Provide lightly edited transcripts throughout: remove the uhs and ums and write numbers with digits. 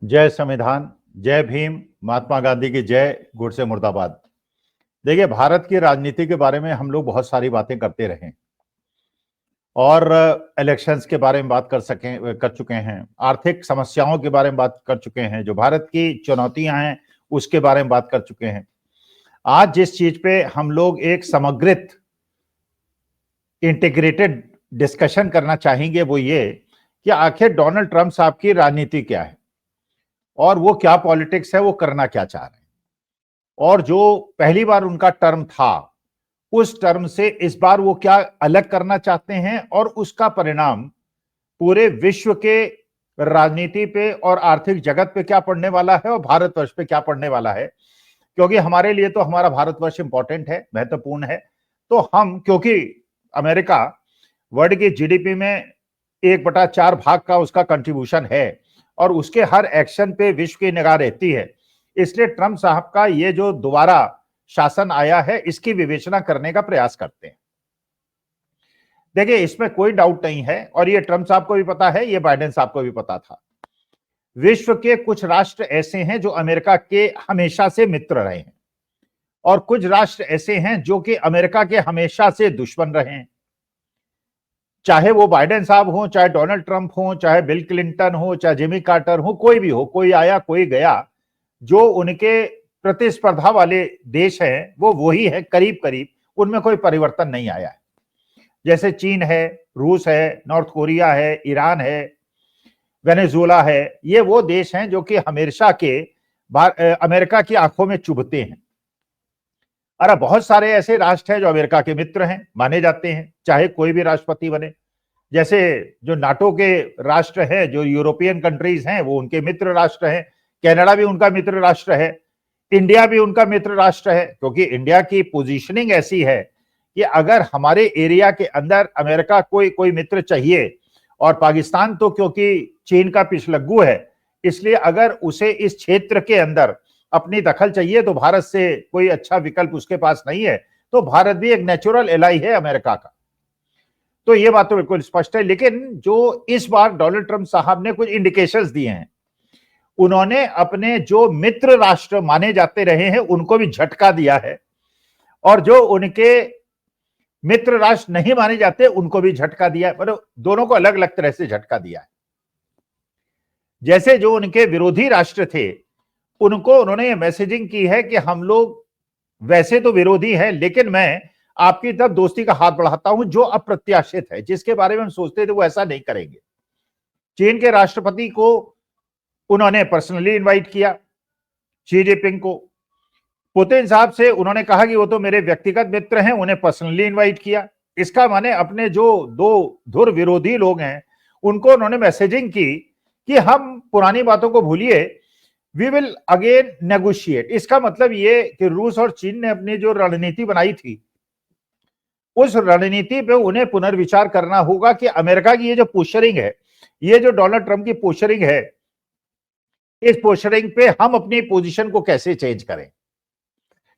जय संविधान, जय भीम, महात्मा गांधी की जय, गुड से मुर्दाबाद। देखिए, भारत की राजनीति के बारे में हम लोग बहुत सारी बातें करते रहे और इलेक्शंस के बारे में बात कर चुके हैं, आर्थिक समस्याओं के बारे में बात कर चुके हैं, जो भारत की चुनौतियां हैं उसके बारे में बात कर चुके हैं। आज जिस चीज पे हम लोग एक समग्रित इंटीग्रेटेड डिस्कशन करना चाहेंगे वो ये कि आखिर डोनाल्ड ट्रंप साहब की राजनीति क्या है और वो क्या पॉलिटिक्स है, वो करना क्या चाह रहे हैं, और जो पहली बार उनका टर्म था उस टर्म से इस बार वो क्या अलग करना चाहते हैं और उसका परिणाम पूरे विश्व के राजनीति पे और आर्थिक जगत पे क्या पड़ने वाला है और भारतवर्ष पे क्या पड़ने वाला है। क्योंकि हमारे लिए तो हमारा भारतवर्ष इंपॉर्टेंट है, महत्वपूर्ण है। तो हम, क्योंकि अमेरिका वर्ल्ड की जीडीपी में 1/4 भाग का उसका कंट्रीब्यूशन है और उसके हर एक्शन पे विश्व की निगाह रहती है, इसलिए ट्रंप साहब का ये जो दोबारा शासन आया है इसकी विवेचना करने का प्रयास करते हैं। देखिए, इसमें कोई डाउट नहीं है और ये ट्रंप साहब को भी पता है, ये बाइडेन साहब को भी पता था। विश्व के कुछ राष्ट्र ऐसे हैं जो अमेरिका के हमेशा से मित्र रहे हैं और कुछ राष्ट्र ऐसे हैं जो कि अमेरिका के हमेशा से दुश्मन रहे हैं। चाहे वो बाइडेन साहब हो, चाहे डोनाल्ड ट्रंप हो, चाहे बिल क्लिंटन हो, चाहे जिमी कार्टर हो, कोई भी हो, कोई आया कोई गया, जो उनके प्रतिस्पर्धा वाले देश हैं वो वही है करीब करीब, उनमें कोई परिवर्तन नहीं आया है। जैसे चीन है, रूस है, नॉर्थ कोरिया है, ईरान है, वेनेजुएला है, ये वो देश हैं जो कि हमेशा के अमेरिका की आंखों में चुभते हैं। अरे बहुत सारे ऐसे राष्ट्र हैं जो अमेरिका के मित्र हैं, माने जाते हैं, चाहे कोई भी राष्ट्रपति बने। जैसे जो नाटो के राष्ट्र हैं, जो यूरोपियन कंट्रीज हैं, वो उनके मित्र राष्ट्र हैं। कनाडा भी उनका मित्र राष्ट्र है, इंडिया भी उनका मित्र राष्ट्र है, क्योंकि इंडिया की पोजीशनिंग ऐसी है कि अगर हमारे एरिया के अंदर अमेरिका कोई मित्र चाहिए, और पाकिस्तान तो क्योंकि चीन का पिछलग्गू है, इसलिए अगर उसे इस क्षेत्र के अंदर अपनी दखल चाहिए तो भारत से कोई अच्छा विकल्प उसके पास नहीं है। तो भारत भी एक नेचुरल एलाई है अमेरिका का। तो ये बात तो बिल्कुल स्पष्ट है। लेकिन जो इस बार डोनाल्ड ट्रंप साहब ने कुछ इंडिकेशंस दिए हैं, उन्होंने अपने जो मित्र राष्ट्र माने जाते रहे हैं उनको भी झटका दिया है और जो उनके मित्र राष्ट्र नहीं माने जाते उनको भी झटका दिया है, मतलब दोनों को अलग अलग तरह से झटका दिया है। जैसे जो उनके विरोधी राष्ट्र थे उनको उन्होंने ये मैसेजिंग की है कि हम लोग वैसे तो विरोधी हैं, लेकिन मैं आपकी तरफ दोस्ती का हाथ बढ़ाता हूं, जो अप्रत्याशित है, जिसके बारे में हम सोचते थे वो ऐसा नहीं करेंगे। चीन के राष्ट्रपति को उन्होंने पर्सनली इनवाइट किया, शी जिनपिंग को। पुतिन साहब से उन्होंने कहा कि वो तो मेरे व्यक्तिगत मित्र हैं, उन्हें पर्सनली इनवाइट किया। इसका माने अपने जो दो धुर विरोधी लोग हैं उनको उन्होंने मैसेजिंग की कि हम पुरानी बातों को भूलिए, वी विल अगेन नेगोशिएट। इसका मतलब ये कि रूस और चीन ने अपनी जो रणनीति बनाई थी उस रणनीति पे उन्हें पुनर्विचार करना होगा कि अमेरिका की ये जो पोस्चरिंग है, ये जो डोनाल्ड ट्रंप की पोस्चरिंग है, इस पोस्चरिंग पे हम अपनी पोजीशन को कैसे चेंज करें।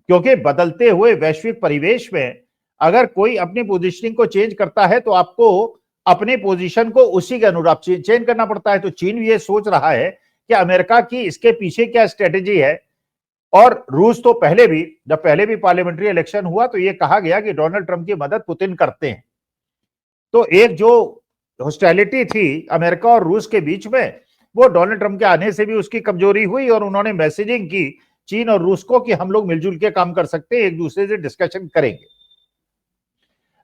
क्योंकि बदलते हुए वैश्विक परिवेश में अगर कोई अपनी पोजीशनिंग को चेंज करता है तो आपको अपनी पोजीशन को उसी के अनुरूप चेंज करना पड़ता है। तो चीन ये सोच रहा है कि अमेरिका की इसके पीछे क्या स्ट्रेटेजी है। और रूस तो जब पहले भी पार्लियामेंट्री इलेक्शन हुआ तो ये कहा गया कि डोनाल्ड ट्रंप की मदद पुतिन करते हैं। तो एक जो हॉस्टिलिटी थी अमेरिका और रूस के बीच में, वो डोनाल्ड ट्रंप के आने से भी उसकी कमजोरी हुई और उन्होंने मैसेजिंग की चीन और रूस को कि हम लोग मिलजुल के काम कर सकते हैं, एक दूसरे से डिस्कशन करेंगे।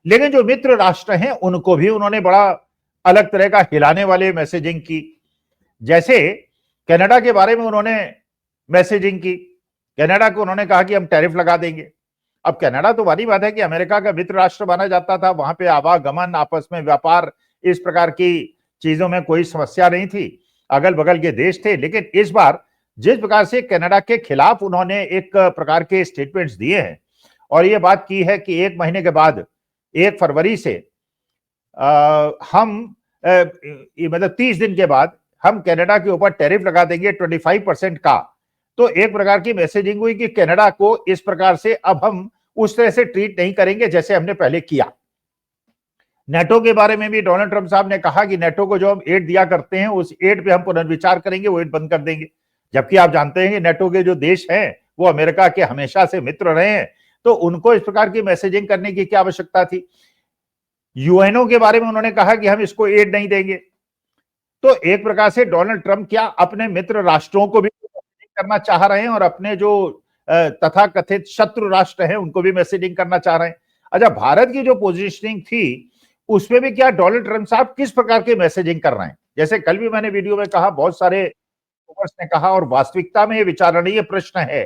लेकिन जो मित्र राष्ट्र हैं उनको भी उन्होंने बड़ा अलग तरह का हिलाने वाले मैसेजिंग की। जैसे कनाडा के बारे में उन्होंने मैसेजिंग की, कनाडा को उन्होंने कहा कि हम टैरिफ लगा देंगे। अब कनाडा तो बड़ी बात है कि अमेरिका का मित्र राष्ट्र माना जाता था, वहां पे आवागमन, आपस में व्यापार, इस प्रकार की चीजों में कोई समस्या नहीं थी, अगल बगल के देश थे। लेकिन इस बार जिस प्रकार से कनाडा के खिलाफ उन्होंने एक प्रकार के स्टेटमेंट्स दिए हैं और ये बात की है कि 1 महीने के बाद 1 फरवरी से मतलब 30 दिन के बाद हम कनाडा के ऊपर टैरिफ लगा देंगे 25% का। तो एक प्रकार की मैसेजिंग हुई कि कनाडा को इस प्रकार से अब हम उस तरह से ट्रीट नहीं करेंगे जैसे हमने पहले किया। नेटो के बारे में भी डोनाल्ड ट्रंप साहब ने कहा कि नेटो को जो हम एड दिया करते हैं उस एड पे हम पुनर्विचार करेंगे, वो एड बंद कर देंगे। जबकि आप जानते हैं कि नेटो के जो देश हैं वो अमेरिका के हमेशा से मित्र रहे हैं, तो उनको इस प्रकार की मैसेजिंग करने की क्या आवश्यकता थी। यूएनओ के बारे में उन्होंने कहा कि हम इसको एड नहीं देंगे। तो एक प्रकार से डोनाल्ड ट्रंप क्या अपने मित्र राष्ट्रों को भी करना चाह रहे हैं और अपने जो तथाकथित शत्रु राष्ट्र हैं उनको भी मैसेजिंग करना चाह रहे हैं। अच्छा, भारत की जो पोजीशनिंग थी उसमें भी क्या डोनाल्ड ट्रंप साहब किस प्रकार की मैसेजिंग कर रहे हैं। जैसे कल भी मैंने वीडियो में कहा, बहुत सारे ने कहा और वास्तविकता में ये विचारणीय प्रश्न है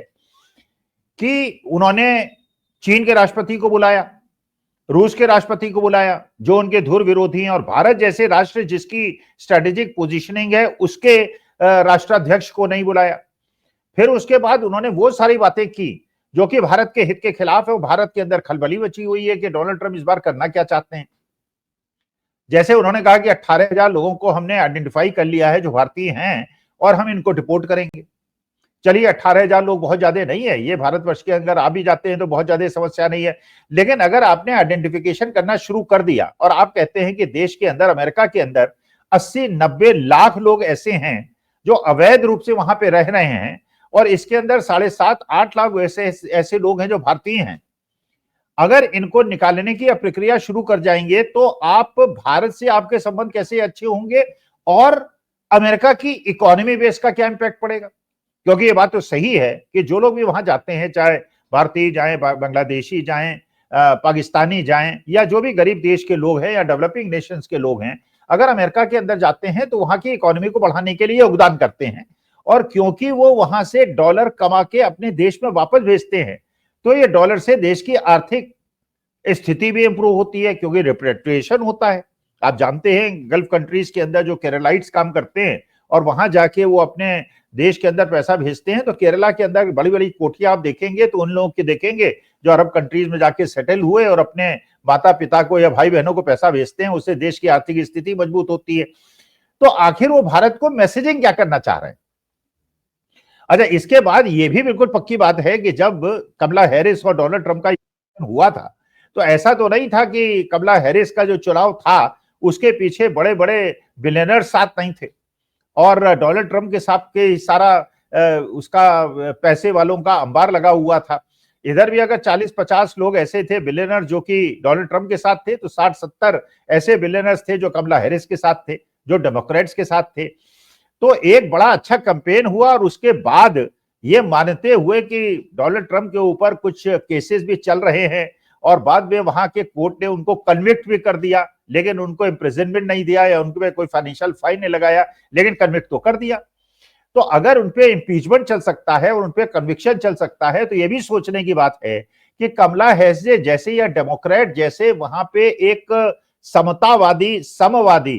कि उन्होंने चीन के राष्ट्रपति को बुलाया, रूस के राष्ट्रपति को बुलाया जो उनके धुर विरोधी हैं, और भारत जैसे राष्ट्र जिसकी स्ट्रेटेजिक पोजीशनिंग है उसके राष्ट्राध्यक्ष को नहीं बुलाया। फिर उसके बाद उन्होंने वो सारी बातें की जो कि भारत के हित के खिलाफ है। और भारत के अंदर खलबली मची हुई है कि डोनाल्ड ट्रंप इस बार करना क्या चाहते हैं। जैसे उन्होंने कहा कि 18,000 लोगों को हमने आइडेंटिफाई कर लिया है जो भारतीय हैं और हम इनको डिपोर्ट करेंगे। चलिए 18,000 लोग बहुत ज्यादा नहीं है, ये भारतवर्ष के अंदर आ भी जाते हैं तो बहुत ज्यादा समस्या नहीं है। लेकिन अगर आपने आइडेंटिफिकेशन करना शुरू कर दिया और आप कहते हैं कि देश के अंदर, अमेरिका के अंदर 80-90 लाख लोग ऐसे हैं जो अवैध रूप से वहां पे रह रहे हैं, और इसके अंदर 7.5-8 लाख ऐसे लोग हैं जो भारतीय हैं, अगर इनको निकालने की प्रक्रिया शुरू कर जाएंगे तो आप भारत से आपके संबंध कैसे अच्छे होंगे और अमेरिका की इकोनॉमी बेस का क्या इंपैक्ट पड़ेगा। क्योंकि ये बात तो सही है कि जो लोग भी वहां जाते हैं, चाहे भारतीय जाएं, बांग्लादेशी जाएं, पाकिस्तानी जाएं, या जो भी गरीब देश के लोग हैं या डेवलपिंग नेशंस के लोग हैं, अगर अमेरिका के अंदर जाते हैं तो वहां की इकोनॉमी को बढ़ाने के लिए योगदान करते हैं। और क्योंकि वो वहां से डॉलर कमा के अपने देश में वापस भेजते हैं, तो ये डॉलर से देश की आर्थिक स्थिति भी इंप्रूव होती है, क्योंकि रिपेट्रिएशन होता है। आप जानते हैं गल्फ कंट्रीज के अंदर जो केरलाइट्स काम करते हैं और वहां जाके वो अपने देश के अंदर पैसा भेजते हैं, तो केरला के अंदर बड़ी बड़ी कोठियां आप देखेंगे तो उन लोगों के देखेंगे जो अरब कंट्रीज में जाके सेटल हुए और अपने माता पिता को या भाई बहनों को पैसा भेजते हैं, उससे देश की आर्थिक स्थिति मजबूत होती है। तो आखिर वो भारत को मैसेजिंग क्या करना चाह रहे हैं। अच्छा, इसके बाद ये भी बिल्कुल पक्की बात है कि जब कमला हैरिस और डोनाल्ड ट्रंप का हुआ था तो ऐसा तो नहीं था कि कमला हैरिस का जो चुनाव था उसके पीछे बड़े बड़े बिलियनर साथ नहीं थे और डोनाल्ड ट्रंप के साथ के सारा उसका पैसे वालों का अंबार लगा हुआ था। इधर भी अगर 40-50 लोग ऐसे थे बिलियनर जो कि डोनाल्ड ट्रंप के साथ थे, तो 60-70 ऐसे बिलियनर्स थे जो कमला हैरिस के साथ थे, जो डेमोक्रेट्स के साथ थे। तो एक बड़ा अच्छा कैंपेन हुआ और उसके बाद ये मानते हुए कि डोनाल्ड ट्रंप के ऊपर कुछ केसेस भी चल रहे हैं और बाद में वहां के कोर्ट ने उनको कन्विक्ट भी कर दिया, लेकिन उनको इम्प्रिजनमेंट नहीं दिया या उनके कोई फाइनेंशियल फाइन नहीं लगाया, लेकिन कन्विक्ट तो कर दिया। तो अगर उनपे इम्पीचमेंट चल सकता है और उनपे कन्विक्शन चल सकता है, तो ये भी सोचने की बात है कि कमला हैरिस जैसे या डेमोक्रेट जैसे वहां पे एक समतावादी, समवादी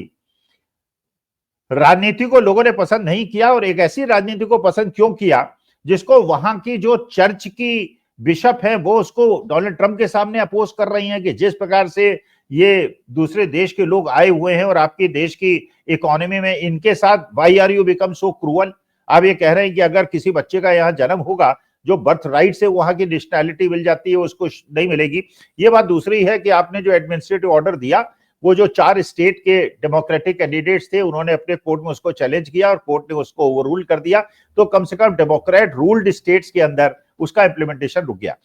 राजनीति को लोगों ने पसंद नहीं किया, और एक ऐसी राजनीति को पसंद क्यों किया जिसको वहां की जो चर्च की बिशप है वो उसको डोनाल्ड ट्रंप के सामने अपोज कर रही हैं कि जिस प्रकार से ये दूसरे देश के लोग आए हुए हैं और आपके देश की इकोनॉमी में इनके साथ why are you become so cruel. आप ये कह रहे हैं कि अगर किसी बच्चे का यहाँ जन्म होगा जो बर्थ राइट से वहां की नेशनैलिटी मिल जाती है उसको नहीं मिलेगी। ये बात दूसरी है कि आपने जो एडमिनिस्ट्रेटिव ऑर्डर दिया, वो जो 4 स्टेट के डेमोक्रेटिक कैंडिडेट्स थे उन्होंने अपने कोर्ट में उसको चैलेंज किया और कोर्ट ने उसको ओवररूल कर दिया, तो कम से कम डेमोक्रेट रूल्ड स्टेट्स के अंदर उसका इंप्लीमेंटेशन रुक गया।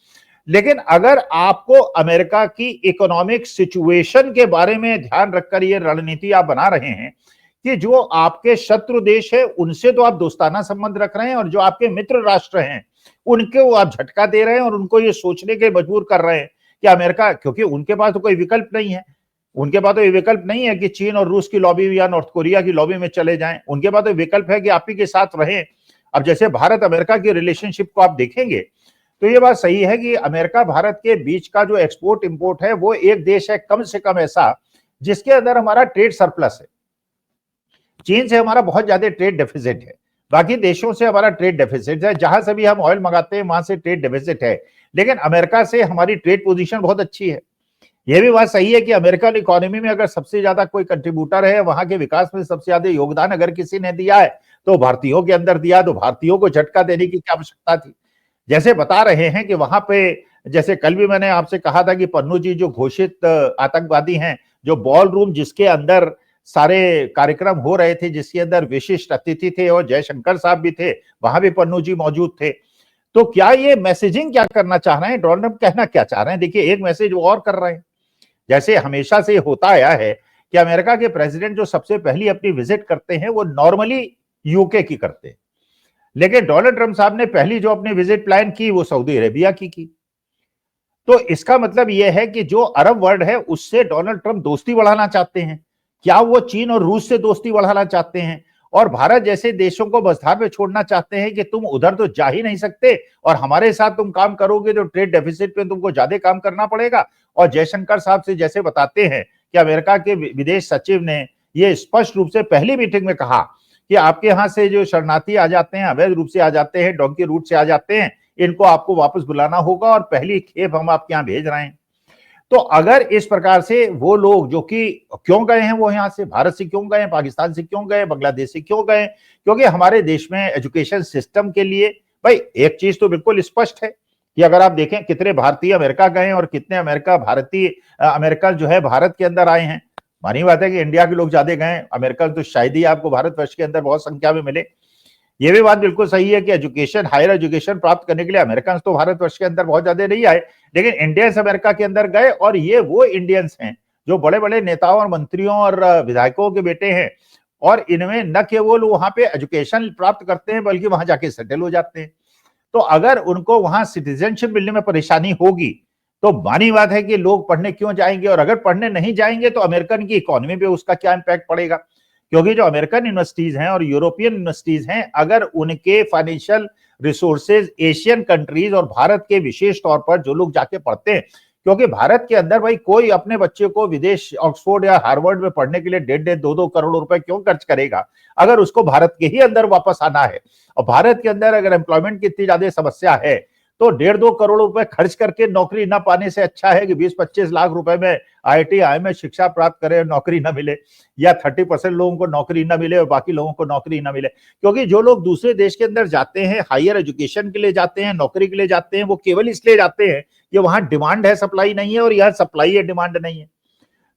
लेकिन अगर आपको अमेरिका की इकोनॉमिक सिचुएशन के बारे में ध्यान रखकर ये रणनीति आप बना रहे हैं कि जो आपके शत्रु देश है उनसे तो आप दोस्ताना संबंध रख रहे हैं और जो आपके मित्र राष्ट्र हैं उनको आप झटका दे रहे हैं और उनको ये सोचने के मजबूर कर रहे हैं कि अमेरिका, क्योंकि उनके पास तो कोई विकल्प नहीं है, उनके पास तो ये विकल्प नहीं है कि चीन और रूस की लॉबी या नॉर्थ कोरिया की लॉबी में चले जाएं, उनके पास तो विकल्प है कि आप ही के साथ रहें। अब जैसे भारत अमेरिका की रिलेशनशिप को आप देखेंगे तो ये बात सही है कि अमेरिका भारत के बीच का जो एक्सपोर्ट इंपोर्ट है वो एक देश है कम से कम ऐसा जिसके अंदर हमारा ट्रेड सरप्लस है। चीन से हमारा बहुत ज्यादा ट्रेड डेफिसिट है, बाकी देशों से हमारा ट्रेड डेफिसिट है, जहां से भी हम ऑयल मंगाते हैं वहां से ट्रेड डेफिसिट है, लेकिन अमेरिका से हमारी ट्रेड पोजीशन बहुत अच्छी है। यह भी बात सही है कि अमेरिकन इकोनॉमी में अगर सबसे ज्यादा कोई कंट्रीब्यूटर है, वहां के विकास में सबसे ज्यादा योगदान अगर किसी ने दिया है तो भारतीयों के अंदर दिया, तो भारतीयों को झटका देने की क्या आवश्यकता थी। जैसे बता रहे हैं कि वहां पे, जैसे कल भी मैंने आपसे कहा था कि पन्नू जी जो घोषित आतंकवादी हैं जो बॉल रूम जिसके अंदर सारे कार्यक्रम हो रहे थे, जिसके अंदर विशिष्ट अतिथि थे और जयशंकर साहब भी थे, वहां भी पन्नू जी मौजूद थे। तो क्या ये मैसेजिंग क्या करना चाह रहे हैं, डोनाल्ड ट्रंप कहना क्या चाह रहे हैं? देखिए, एक मैसेज वो और कर रहे हैं। जैसे हमेशा से होता आया है कि अमेरिका के प्रेसिडेंट जो सबसे पहली अपनी विजिट करते हैं वो नॉर्मली यूके की करते हैं, लेकिन डोनाल्ड ट्रंप साहब ने पहली जो अपनी विजिट प्लान की वो सऊदी अरेबिया की। तो इसका मतलब यह है कि जो अरब वर्ल्ड है उससे डोनाल्ड ट्रंप दोस्ती बढ़ाना चाहते हैं। क्या वो चीन और रूस से दोस्ती बढ़ाना चाहते हैं और भारत जैसे देशों को मझधार में छोड़ना चाहते हैं कि तुम उधर तो जा ही नहीं सकते और हमारे साथ तुम काम करोगे तो ट्रेड डेफिसिट पे तुमको ज्यादा काम करना पड़ेगा? और जयशंकर साहब से जैसे बताते हैं कि अमेरिका के विदेश सचिव ने यह स्पष्ट रूप से पहली मीटिंग में कहा कि आपके यहां से जो शरणार्थी आ जाते हैं, अवैध रूप से आ जाते हैं, डोंकी रूट से आ जाते हैं, इनको आपको वापस बुलाना होगा और पहली खेप हम आपके यहां भेज रहे हैं। तो अगर इस प्रकार से वो लोग जो कि क्यों गए हैं, वो यहां से भारत से क्यों गए, पाकिस्तान से क्यों गए, बांग्लादेश से क्यों गए? क्योंकि हमारे देश में एजुकेशन सिस्टम के लिए भाई एक चीज तो बिल्कुल स्पष्ट है कि अगर आप देखें कितने भारतीय अमेरिका गए और कितने अमेरिका जो है भारत के अंदर आए हैं। मानी बात है कि इंडिया के लोग ज्यादा गए, अमेरिका तो शायद ही आपको भारतवर्ष के अंदर बहुत संख्या में मिले। ये भी बात बिल्कुल सही है कि हायर एजुकेशन प्राप्त करने के लिए अमेरिकन तो भारतवर्ष के अंदर बहुत ज्यादा नहीं आए, लेकिन इंडियंस अमेरिका के अंदर गए और ये वो इंडियंस हैं जो बड़े बड़े नेताओं और मंत्रियों और विधायकों के बेटे हैं और इनमें न केवल वहां पे एजुकेशन प्राप्त करते हैं बल्कि वहां जाके सेटल हो जाते हैं। तो अगर उनको वहां सिटीजनशिप मिलने में परेशानी होगी तो मानी बात है कि लोग पढ़ने क्यों जाएंगे, और अगर पढ़ने नहीं जाएंगे तो अमेरिकन की इकोनॉमी पे उसका क्या इंपैक्ट पड़ेगा? क्योंकि जो अमेरिकन यूनिवर्सिटीज हैं और यूरोपियन यूनिवर्सिटीज हैं, अगर उनके फाइनेंशियल रिसोर्सेज एशियन कंट्रीज और भारत के विशेष तौर पर जो लोग जाके पढ़ते हैं, क्योंकि भारत के अंदर भाई कोई अपने बच्चे को विदेश ऑक्सफोर्ड या हार्वर्ड में पढ़ने के लिए 1.5-2 करोड़ रुपए क्यों खर्च करेगा अगर उसको भारत के ही अंदर वापस आना है? और भारत के अंदर अगर एम्प्लॉयमेंट की इतनी ज्यादा समस्या है तो 1.5-2 करोड़ रुपए खर्च करके नौकरी न पाने से अच्छा है कि 20-25 लाख रुपए में IIT में शिक्षा प्राप्त करे और नौकरी न मिले, या 30% लोगों को नौकरी न मिले और बाकी लोगों को नौकरी न मिले। क्योंकि जो लोग दूसरे देश के अंदर जाते हैं, हायर एजुकेशन के लिए जाते हैं, नौकरी के लिए जाते हैं, वो केवल इसलिए जाते हैं कि वहां डिमांड है, सप्लाई नहीं है, और यहाँ सप्लाई है, डिमांड नहीं है।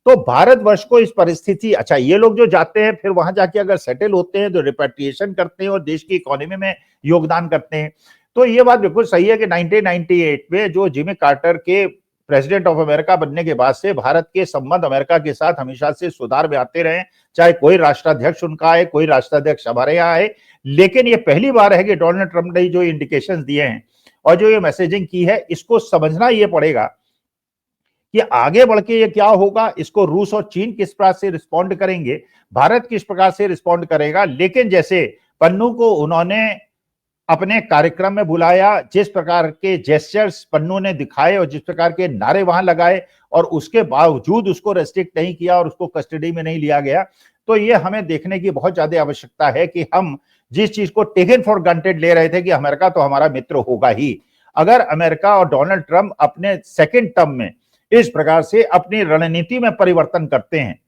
तो भारतवर्ष को इस परिस्थिति, अच्छा ये लोग जो जाते हैं फिर वहां जाके अगर सेटल होते हैं तो रिपेट्रिएशन करते हैं और देश की इकोनॉमी में योगदान करते हैं। तो ये बात बिल्कुल सही है कि 1998 में जो जिमी कार्टर के प्रेसिडेंट ऑफ अमेरिका बनने के बाद से भारत के संबंध अमेरिका के साथ हमेशा से सुधार में आते रहे, चाहे कोई राष्ट्राध्यक्ष उनका आए, कोई राष्ट्राध्यक्ष हमारे यहाँ आए। लेकिन ये पहली बार है कि डोनाल्ड ट्रंप ने जो इंडिकेशंस दिए हैं और जो ये मैसेजिंग की है, इसको समझना ये पड़ेगा कि आगे बढ़ के ये क्या होगा, इसको रूस और चीन किस प्रकार से रिस्पॉन्ड करेंगे, भारत किस प्रकार से रिस्पॉन्ड करेगा। लेकिन जैसे पन्नू को उन्होंने अपने कार्यक्रम में बुलाया, जिस प्रकार के जेस्चर्स पन्नू ने दिखाए और जिस प्रकार के नारे वहां लगाए और उसके बावजूद उसको रेस्ट्रिक्ट नहीं किया और उसको कस्टडी में नहीं लिया गया, तो ये हमें देखने की बहुत ज्यादा आवश्यकता है कि हम जिस चीज को टेकन फॉर ग्रांटेड ले रहे थे कि अमेरिका तो हमारा मित्र होगा ही, अगर अमेरिका और डोनाल्ड ट्रंप अपने सेकेंड टर्म में इस प्रकार से अपनी रणनीति में परिवर्तन करते हैं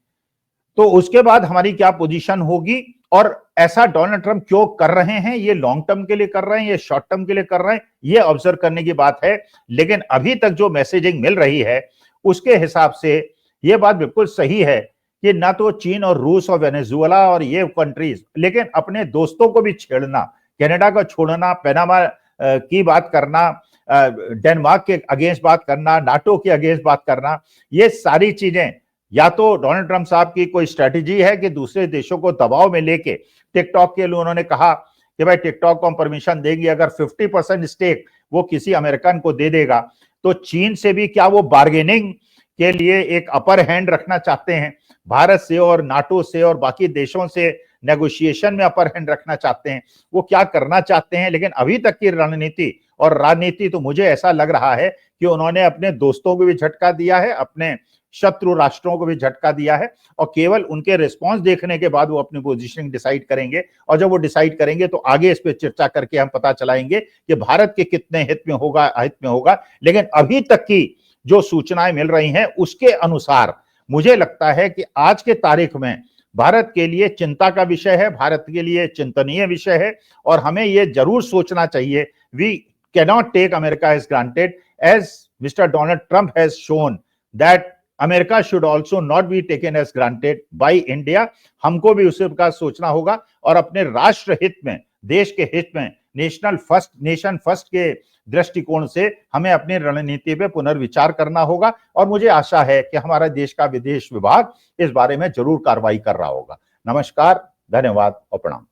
तो उसके बाद हमारी क्या पोजीशन होगी। और ऐसा डोनाल्ड ट्रंप क्यों कर रहे हैं, ये लॉन्ग टर्म के लिए कर रहे हैं, ये शॉर्ट टर्म के लिए कर रहे हैं, ये ऑब्जर्व करने की बात है। लेकिन अभी तक जो मैसेजिंग मिल रही है उसके हिसाब से ये बात बिल्कुल सही है कि ना तो चीन और रूस और वेनेजुएला और ये कंट्रीज, लेकिन अपने दोस्तों को भी छेड़ना, कनाडा को छोड़ना, पनामा की बात करना, डेनमार्क के अगेंस्ट बात करना, नाटो के अगेंस्ट बात करना, ये सारी चीजें या तो डोनाल्ड ट्रंप साहब की कोई स्ट्रेटेजी है कि दूसरे देशों को दबाव में लेके, टिकटॉक के लिए उन्होंने कहा कि भाई टिकटॉक को हम परमिशन देंगे अगर 50% स्टेक वो किसी अमेरिकन को दे देगा, तो चीन से भी क्या वो बार्गेनिंग के लिए एक अपर हैंड रखना चाहते हैं, भारत से और नाटो से और बाकी देशों से नेगोशिएशन में अपर हैंड रखना चाहते हैं, वो क्या करना चाहते हैं। लेकिन अभी तक की रणनीति और राजनीति तो मुझे ऐसा लग रहा है कि उन्होंने अपने दोस्तों को भी झटका दिया है, अपने शत्रु राष्ट्रों को भी झटका दिया है, और केवल उनके रिस्पांस देखने के बाद वो अपनी पोजीशनिंग डिसाइड करेंगे। और जब वो डिसाइड करेंगे तो आगे इस पे चर्चा करके हम पता चलाएंगे कि भारत के कितने हित में होगा। लेकिन अभी तक की जो सूचनाएं मिल रही हैं उसके अनुसार मुझे लगता है कि आज के तारीख में भारत के लिए चिंता का विषय है, भारत के लिए चिंतनीय विषय है, और हमें यह जरूर सोचना चाहिए, we cannot take America as granted, as mister Donald Trump has shown that America should also not be taken as granted by India. हमको भी उसी प्रकार सोचना होगा और अपने राष्ट्र हित में, देश के हित में, नेशन फर्स्ट के दृष्टिकोण से हमें अपनी रणनीति पे पुनर्विचार करना होगा। और मुझे आशा है कि हमारा देश का विदेश विभाग इस बारे में जरूर कार्रवाई कर रहा होगा। नमस्कार, धन्यवाद और प्रणाम।